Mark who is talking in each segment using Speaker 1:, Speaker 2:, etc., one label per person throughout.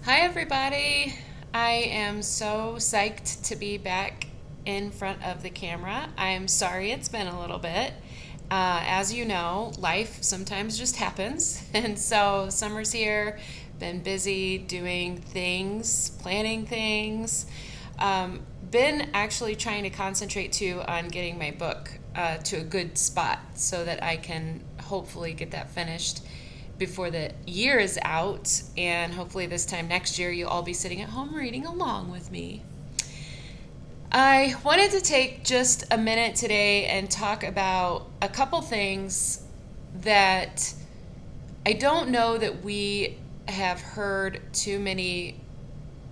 Speaker 1: Hi, everybody. I am so psyched to be back in front of the camera. I'm sorry it's been a little bit. As you know, life sometimes just happens. And so summer's here, been busy doing things, planning things. Been actually trying to concentrate too on getting my book to a good spot so that I can hopefully get that finished before the year is out, and hopefully this time next year you'll all be sitting at home reading along with me. I wanted to take just a minute today and talk about a couple things that I don't know that we have heard too many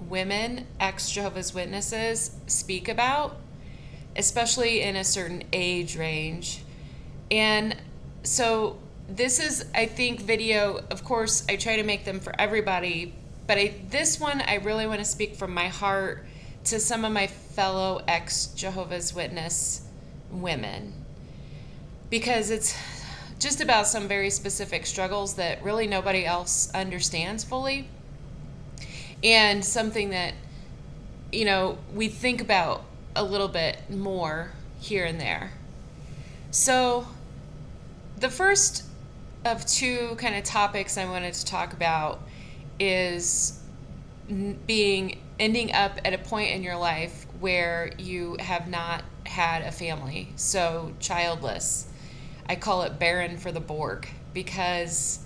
Speaker 1: women, ex Jehovah's Witnesses, speak about, especially in a certain age range. And so this is, I think, video. Of course, I try to make them for everybody, but this one I really want to speak from my heart to some of my fellow ex Jehovah's Witness women, because it's just about some very specific struggles that really nobody else understands fully, and something that we think about a little bit more here and there. So the first of two kind of topics I wanted to talk about is ending up at a point in your life where you have not had a family, so childless. I call it barren for the bOrg, because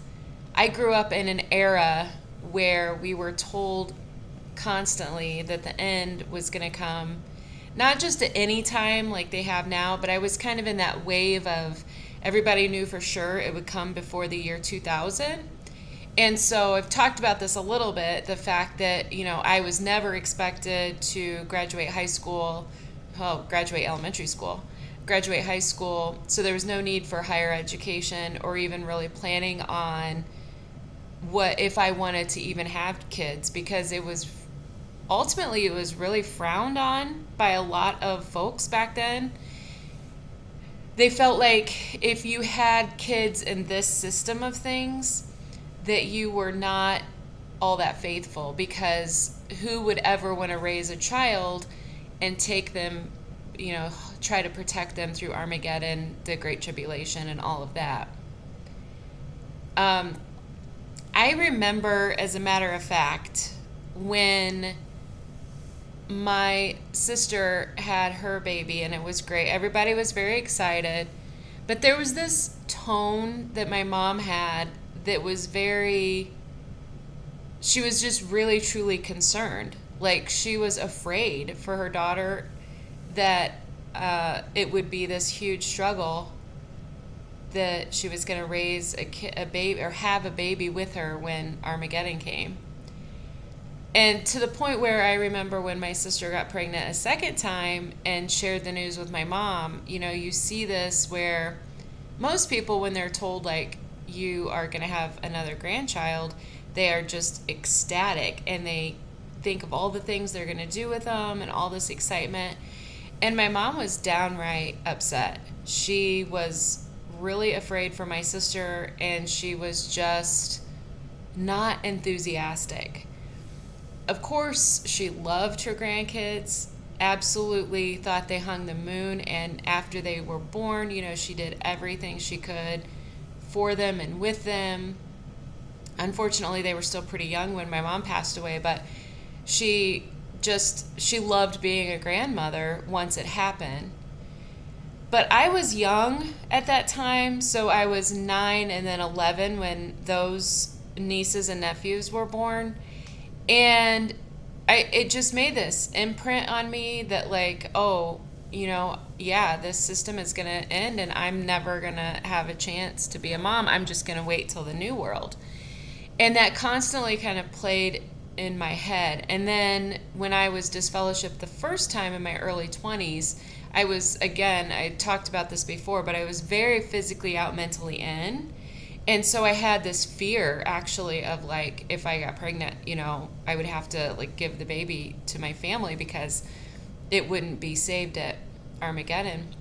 Speaker 1: I grew up in an era where we were told constantly that the end was going to come, not just at any time like they have now, but I was kind of in that wave of everybody knew for sure it would come before the year 2000. And so I've talked about this a little bit, the fact that, I was never expected to graduate high school, graduate elementary school, graduate high school. So there was no need for higher education or even really planning on what if I wanted to even have kids, because it was really frowned on by a lot of folks back then. They felt like if you had kids in this system of things, that you were not all that faithful, because who would ever want to raise a child and take them, try to protect them through Armageddon, the Great Tribulation, and all of that. I remember, as a matter of fact, when my sister had her baby, and it was great. Everybody was very excited. But there was this tone that my mom had that was she was just really, truly concerned. Like, she was afraid for her daughter that it would be this huge struggle, that she was going to raise a baby or have a baby with her when Armageddon came. And to the point where I remember when my sister got pregnant a second time and shared the news with my mom, you see this where most people, when they're told, like, you are going to have another grandchild, they are just ecstatic and they think of all the things they're going to do with them and all this excitement. And my mom was downright upset. She was really afraid for my sister, and she was just not enthusiastic. Of course, she loved her grandkids, absolutely thought they hung the moon, and after they were born, she did everything she could for them and with them. Unfortunately, they were still pretty young when my mom passed away, but she loved being a grandmother once it happened. But I was young at that time, so I was 9 and then 11 when those nieces and nephews were born. And it just made this imprint on me that, like, this system is going to end and I'm never going to have a chance to be a mom. I'm just going to wait till the new world. And that constantly kind of played in my head. And then when I was disfellowshipped the first time in my early 20s, I talked about this before, but I was very physically out, mentally in. And so I had this fear, actually, of, like, if I got pregnant, I would have to, like, give the baby to my family because it wouldn't be saved at Armageddon.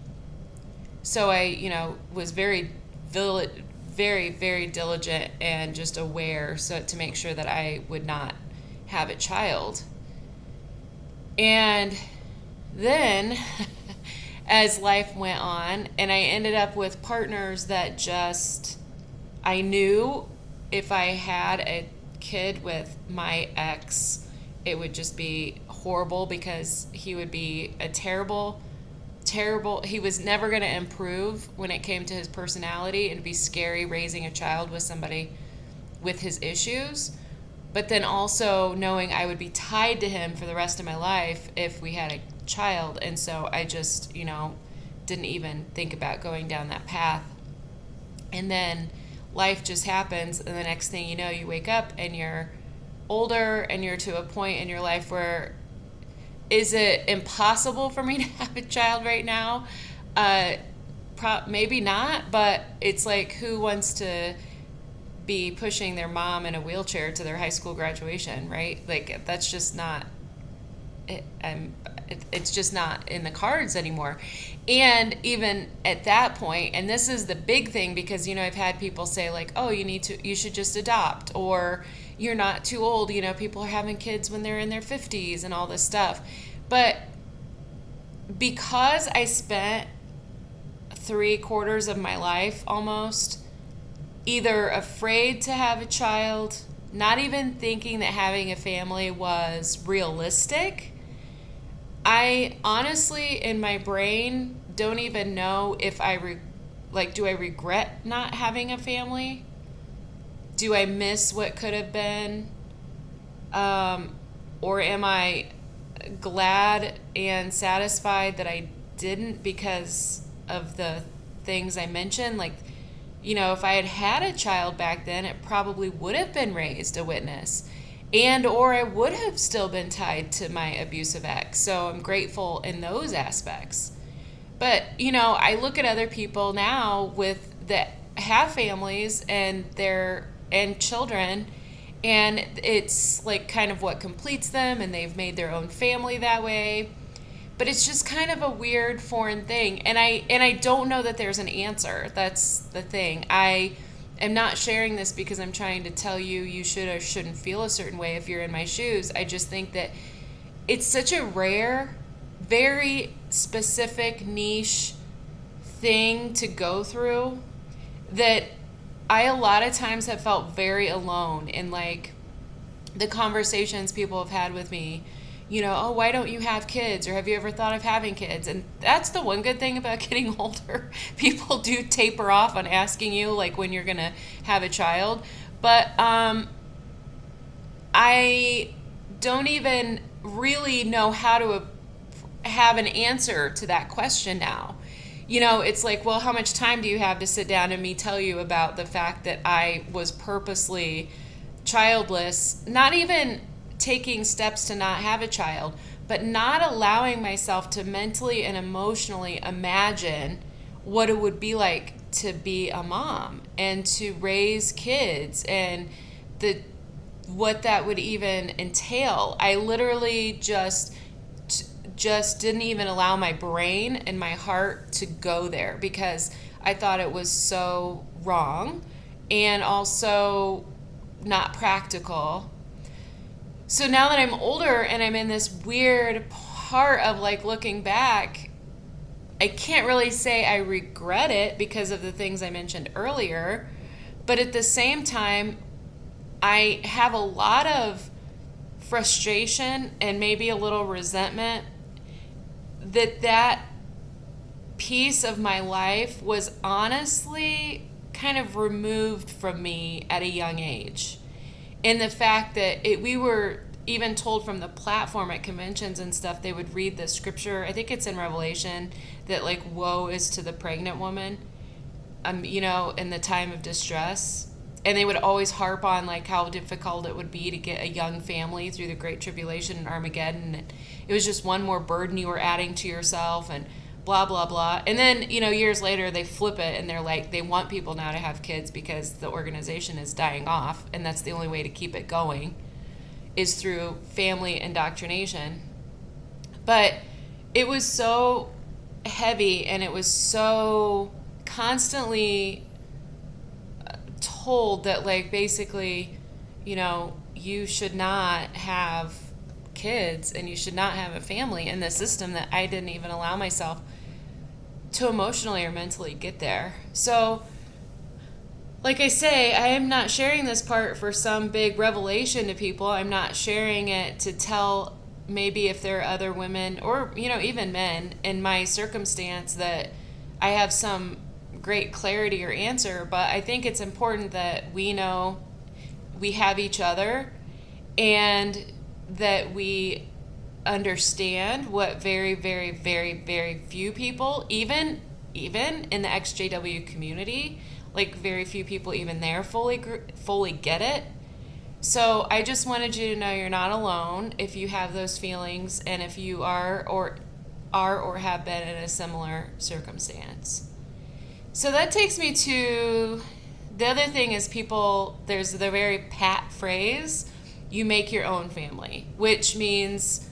Speaker 1: So I, was very, very, very diligent and just aware, so to make sure that I would not have a child. And then as life went on, and I ended up with partners that just, I knew if I had a kid with my ex, it would just be horrible because he would be a terrible, he was never going to improve when it came to his personality. It'd be scary raising a child with somebody with his issues. But then also knowing I would be tied to him for the rest of my life if we had a child. And so I just, didn't even think about going down that path. And then life just happens, and the next thing you know, you wake up and you're older and you're to a point in your life where, is it impossible for me to have a child right now? Maybe not, but it's like, who wants to be pushing their mom in a wheelchair to their high school graduation, right? Like, that's just not, it's just not in the cards anymore. And even at that point, and this is the big thing, because, I've had people say like, oh, you should just adopt, or you're not too old. People are having kids when they're in their 50s and all this stuff. But because I spent 3/4 of my life almost either afraid to have a child, not even thinking that having a family was realistic, I honestly, in my brain, don't even know if do I regret not having a family? Do I miss what could have been? Or am I glad and satisfied that I didn't because of the things I mentioned? Like, if I had had a child back then, it probably would have been raised a witness, and or I would have still been tied to my abusive ex. So I'm grateful in those aspects. But, I look at other people now that have families and children, and it's like kind of what completes them, and they've made their own family that way. But it's just kind of a weird foreign thing. And I don't know that there's an answer. That's the thing. I am not sharing this because I'm trying to tell you should or shouldn't feel a certain way if you're in my shoes. I just think that it's such a rare, very specific niche thing to go through that I a lot of times have felt very alone in like the conversations people have had with me. Oh, why don't you have kids? Or have you ever thought of having kids? And that's the one good thing about getting older. People do taper off on asking you like when you're going to have a child. But I don't even really know how to have an answer to that question now. It's like, well, how much time do you have to sit down and me tell you about the fact that I was purposely childless, not even taking steps to not have a child, but not allowing myself to mentally and emotionally imagine what it would be like to be a mom and to raise kids and what that would even entail. I literally just didn't even allow my brain and my heart to go there because I thought it was so wrong and also not practical. So now that I'm older and I'm in this weird part of like looking back, I can't really say I regret it because of the things I mentioned earlier. But at the same time, I have a lot of frustration and maybe a little resentment that piece of my life was honestly kind of removed from me at a young age. And the fact that we were even told from the platform at conventions and stuff, they would read the scripture, I think it's in Revelation, that like, woe is to the pregnant woman, in the time of distress. And they would always harp on like how difficult it would be to get a young family through the Great Tribulation and Armageddon. And it was just one more burden you were adding to yourself and blah, blah, blah. And then, years later they flip it and they're like, they want people now to have kids because the organization is dying off. And that's the only way to keep it going is through family indoctrination. But it was so heavy and it was so constantly told that like basically, you should not have kids and you should not have a family in this system that I didn't even allow myself to emotionally or mentally get there. So, like I say, I am not sharing this part for some big revelation to people. I'm not sharing it to tell maybe if there are other women or, even men in my circumstance that I have some great clarity or answer. But I think it's important that we know we have each other and that we understand what very, very, very, very few people, even in the XJW community, like very few people even there fully get it. So I just wanted you to know you're not alone if you have those feelings and if you are or have been in a similar circumstance. So that takes me to the other thing is there's the very pat phrase, you make your own family, which means,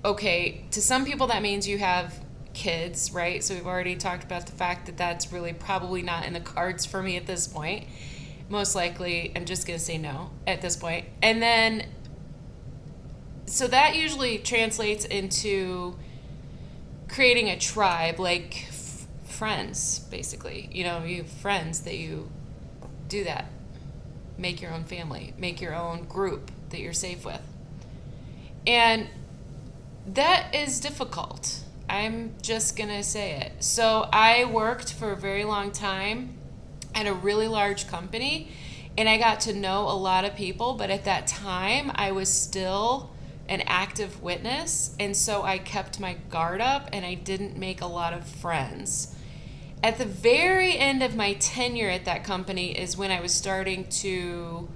Speaker 1: okay, to some people that means you have kids, right? So we've already talked about the fact that that's really probably not in the cards for me at this point. Most likely, I'm just going to say no at this point. And then, so that usually translates into creating a tribe, like friends, basically. You have friends that you do that. Make your own family, make your own group that you're safe with. And that is difficult. I'm just going to say it. So I worked for a very long time at a really large company, and I got to know a lot of people, but at that time I was still an active witness, and so I kept my guard up and I didn't make a lot of friends. At the very end of my tenure at that company is when I was starting to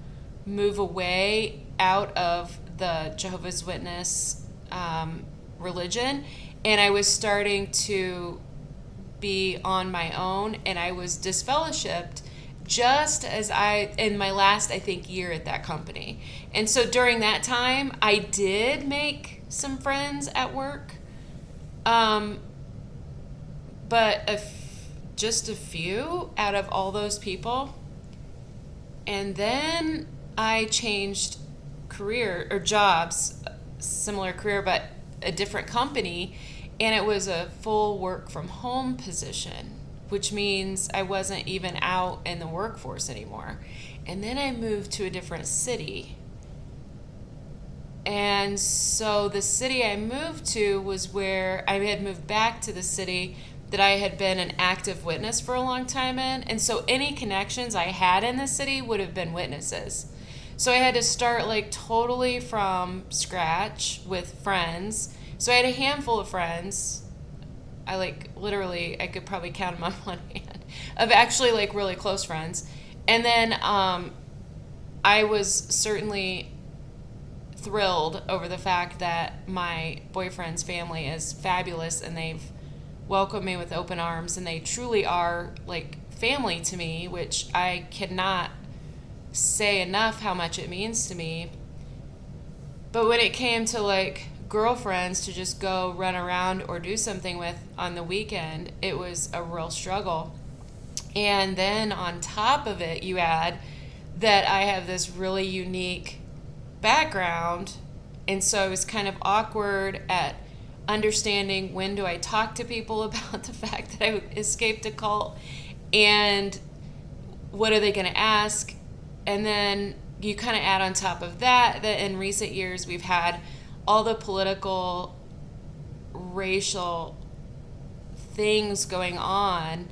Speaker 1: move away out of the Jehovah's Witness religion, and I was starting to be on my own, and I was disfellowshipped just as in my last, I think, year at that company. And so during that time, I did make some friends at work, but just a few out of all those people. And then I changed career or jobs, similar career, but a different company. And it was a full work from home position, which means I wasn't even out in the workforce anymore. And then I moved to a different city. And so the city I moved to was where I had moved back to the city that I had been an active witness for a long time in. And so any connections I had in the city would have been witnesses. So I had to start like totally from scratch with friends. So I had a handful of friends. I could probably count them on one hand, of actually like really close friends. And then I was certainly thrilled over the fact that my boyfriend's family is fabulous and they've welcomed me with open arms, and they truly are like family to me, which I cannot say enough how much it means to me. But when it came to like girlfriends to just go run around or do something with on the weekend, it was a real struggle. And then on top of it, you add that I have this really unique background, and so it was kind of awkward at understanding when do I talk to people about the fact that I escaped a cult and what are they going to ask. And then you kind of add on top of that in recent years we've had all the political, racial things going on.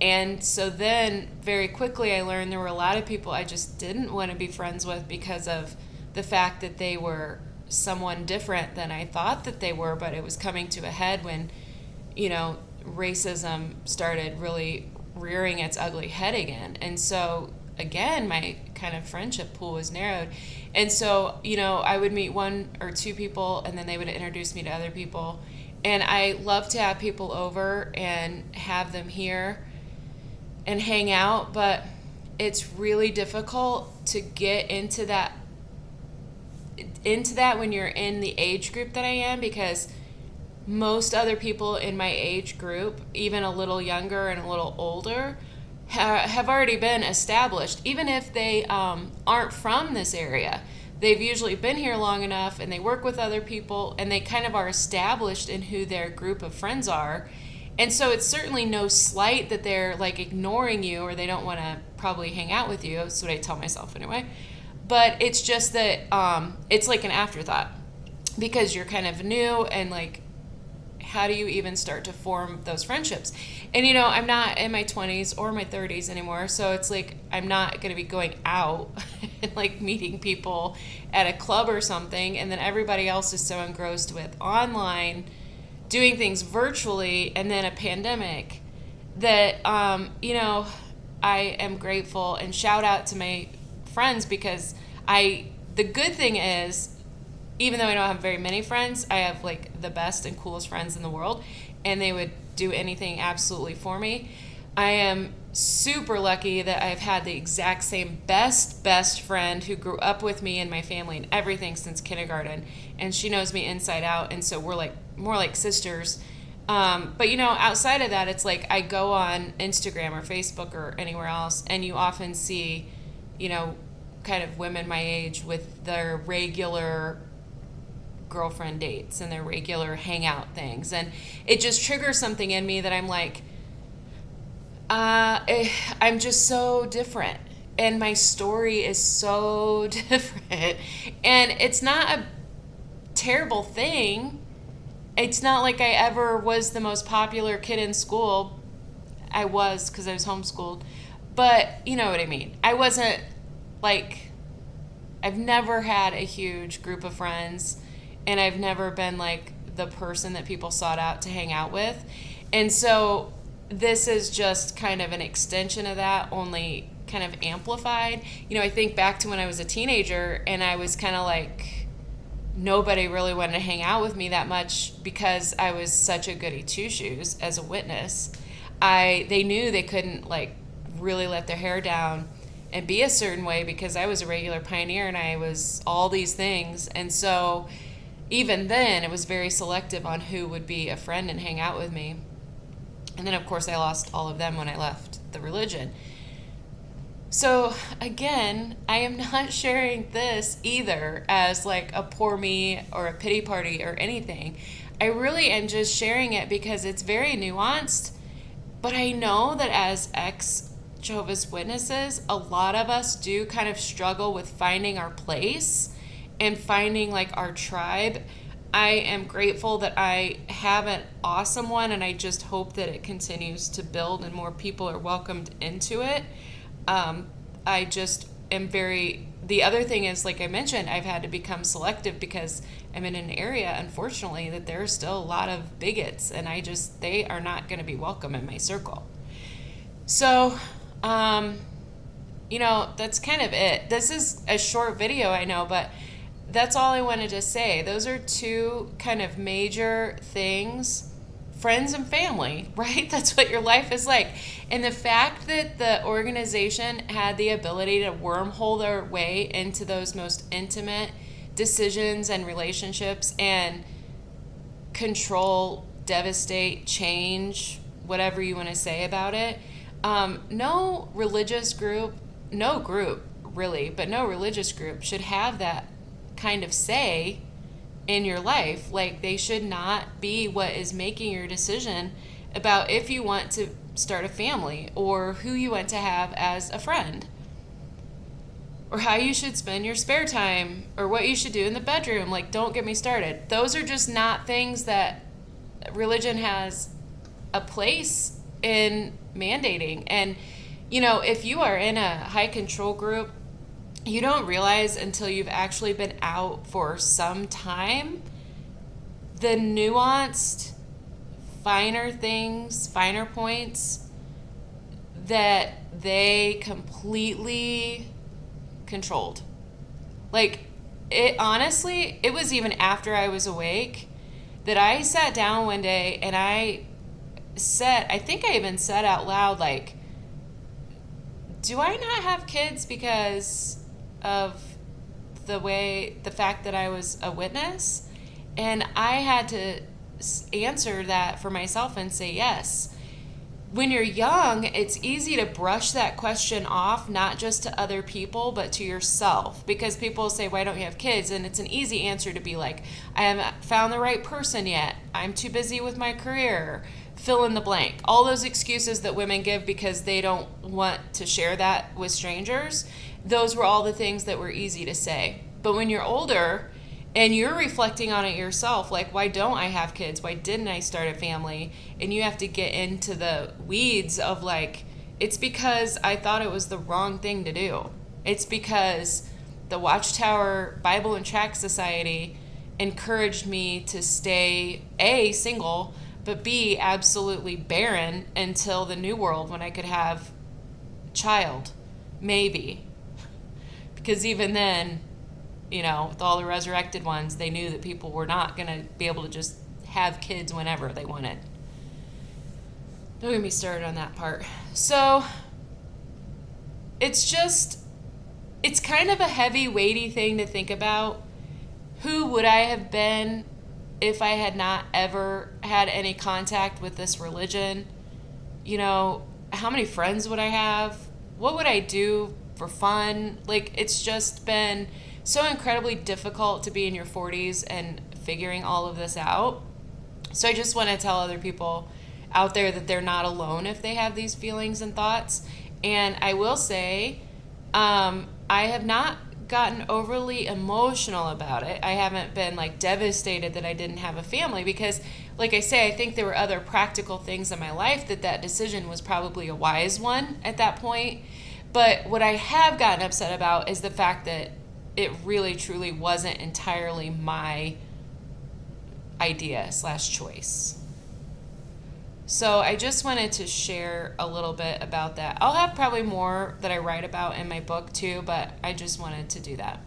Speaker 1: And so then very quickly I learned there were a lot of people I just didn't want to be friends with because of the fact that they were someone different than I thought that they were. But it was coming to a head when, racism started really rearing its ugly head again. And so again, my kind of friendship pool was narrowed. And so, I would meet one or two people and then they would introduce me to other people. And I love to have people over and have them here and hang out, but it's really difficult to get into that when you're in the age group that I am, because most other people in my age group, even a little younger and a little older, have already been established, even if they aren't from this area. They've usually been here long enough and they work with other people and they kind of are established in who their group of friends are. And so it's certainly no slight that they're like ignoring you or they don't want to probably hang out with you. That's what I tell myself anyway. But it's just that it's like an afterthought because you're kind of new and like, how do you even start to form those friendships? And I'm not in my 20s or my 30s anymore, so it's like I'm not going to be going out and like meeting people at a club or something, and then everybody else is so engrossed with online doing things virtually and then a pandemic that I am grateful and shout out to my friends because the good thing is, even though I don't have very many friends, I have like the best and coolest friends in the world, and they would do anything absolutely for me. I am super lucky that I've had the exact same best friend who grew up with me and my family and everything since kindergarten, and she knows me inside out, and so we're like more like sisters. But outside of that, it's like I go on Instagram or Facebook or anywhere else, and you often see, kind of women my age with their regular girlfriend dates and their regular hangout things, and it just triggers something in me that I'm like, I'm just so different and my story is so different, and it's not a terrible thing. It's not like I ever was the most popular kid in school. I was, because I was homeschooled, but you know what I mean. I wasn't like, I've never had a huge group of friends, and I've never been like the person that people sought out to hang out with. And so this is just kind of an extension of that, only kind of amplified. I think back to when I was a teenager and I was kind of like, nobody really wanted to hang out with me that much because I was such a goody two-shoes as a witness. They knew they couldn't like really let their hair down and be a certain way because I was a regular pioneer and I was all these things. And so even then, it was very selective on who would be a friend and hang out with me. And then, of course, I lost all of them when I left the religion. So, again, I am not sharing this either as like a poor me or a pity party or anything. I really am just sharing it because it's very nuanced. But I know that as ex-Jehovah's Witnesses, a lot of us do kind of struggle with finding our place and finding like our tribe. I am grateful that I have an awesome one, and I just hope that it continues to build and more people are welcomed into it. I just am the other thing is, like I mentioned, I've had to become selective because I'm in an area, unfortunately, that there are still a lot of bigots, and they are not going to be welcome in my circle. So, that's kind of it. This is a short video, I know, but that's all I wanted to say. Those are two kind of major things. Friends and family, right? That's what your life is like. And the fact that the organization had the ability to wormhole their way into those most intimate decisions and relationships and control, devastate, change, whatever you want to say about it. No religious group, no group really, but no religious group should have that kind of say in your life. Like, they should not be what is making your decision about if you want to start a family or who you want to have as a friend or how you should spend your spare time or what you should do in the bedroom. Like, don't get me started. Those are just not things that religion has a place in mandating. And if you are in a high control group, you don't realize until you've actually been out for some time the nuanced, finer things, finer points that they completely controlled. Like, it was even after I was awake that I sat down one day and I think I even said out loud, like, do I not have kids because of the fact that I was a witness? And I had to answer that for myself and say yes. when you're young, it's easy to brush that question off, not just to other people, but to yourself. Because people say, why don't you have kids? And it's an easy answer to be like, I haven't found the right person yet. I'm too busy with my career. Fill in the blank. All those excuses that women give because they don't want to share that with strangers, those were all the things that were easy to say. But when you're older, and you're reflecting on it yourself, like, why don't I have kids? Why didn't I start a family? And you have to get into the weeds of like, it's because I thought it was the wrong thing to do. It's because the Watchtower Bible and Tract Society encouraged me to stay A, single, but B, absolutely barren until the New World when I could have a child, maybe. Because even then, you know, with all the resurrected ones, they knew that people were not going to be able to just have kids whenever they wanted. Don't get me started on that part. So, it's kind of a heavy, weighty thing to think about. Who would I have been if I had not ever had any contact with this religion? You know, how many friends would I have? What would I do for fun? Like, it's just been so incredibly difficult to be in your 40s and figuring all of this out. So I just want to tell other people out there that they're not alone if they have these feelings and thoughts. And I will say, I have not gotten overly emotional about it. I haven't been like devastated that I didn't have a family because, like I say, I think there were other practical things in my life that decision was probably a wise one at that point. But what I have gotten upset about is the fact that it really truly wasn't entirely my idea / choice. So I just wanted to share a little bit about that. I'll have probably more that I write about in my book too, but I just wanted to do that.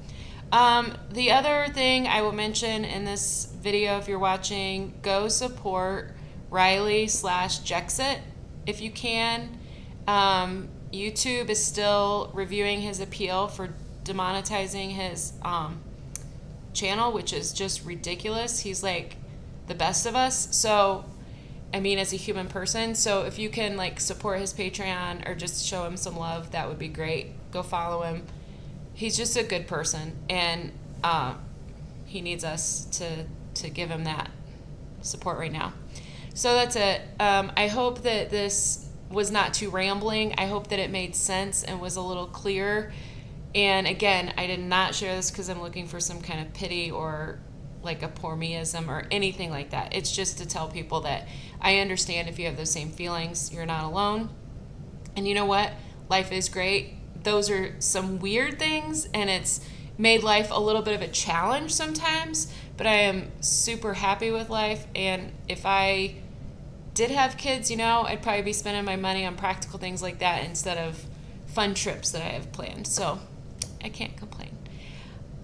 Speaker 1: The other thing I will mention in this video, if you're watching, go support Riley / Jexit if you can. YouTube is still reviewing his appeal for demonetizing his channel, which is just ridiculous. He's like the best of us. So, I mean, as a human person. So if you can like support his Patreon or just show him some love, that would be great. Go follow him. He's just a good person, and he needs us to give him that support right now. So that's it. I hope that this was not too rambling. I hope that it made sense and was a little clearer. And again, I did not share this because I'm looking for some kind of pity or like a poor meism or anything like that. It's just to tell people that I understand if you have those same feelings, you're not alone. And you know what? Life is great. Those are some weird things, and it's made life a little bit of a challenge sometimes, but I am super happy with life. And if I did have kids, you know, I'd probably be spending my money on practical things like that instead of fun trips that I have planned. So I can't complain.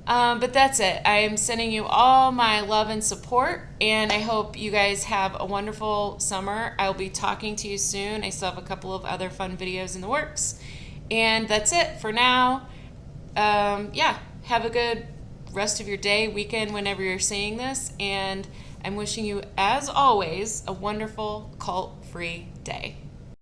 Speaker 1: But that's it. I am sending you all my love and support, and I hope you guys have a wonderful summer. I'll be talking to you soon. I still have a couple of other fun videos in the works. And that's it for now. Yeah, have a good rest of your day, weekend, whenever you're seeing this. And I'm wishing you, as always, a wonderful cult-free day.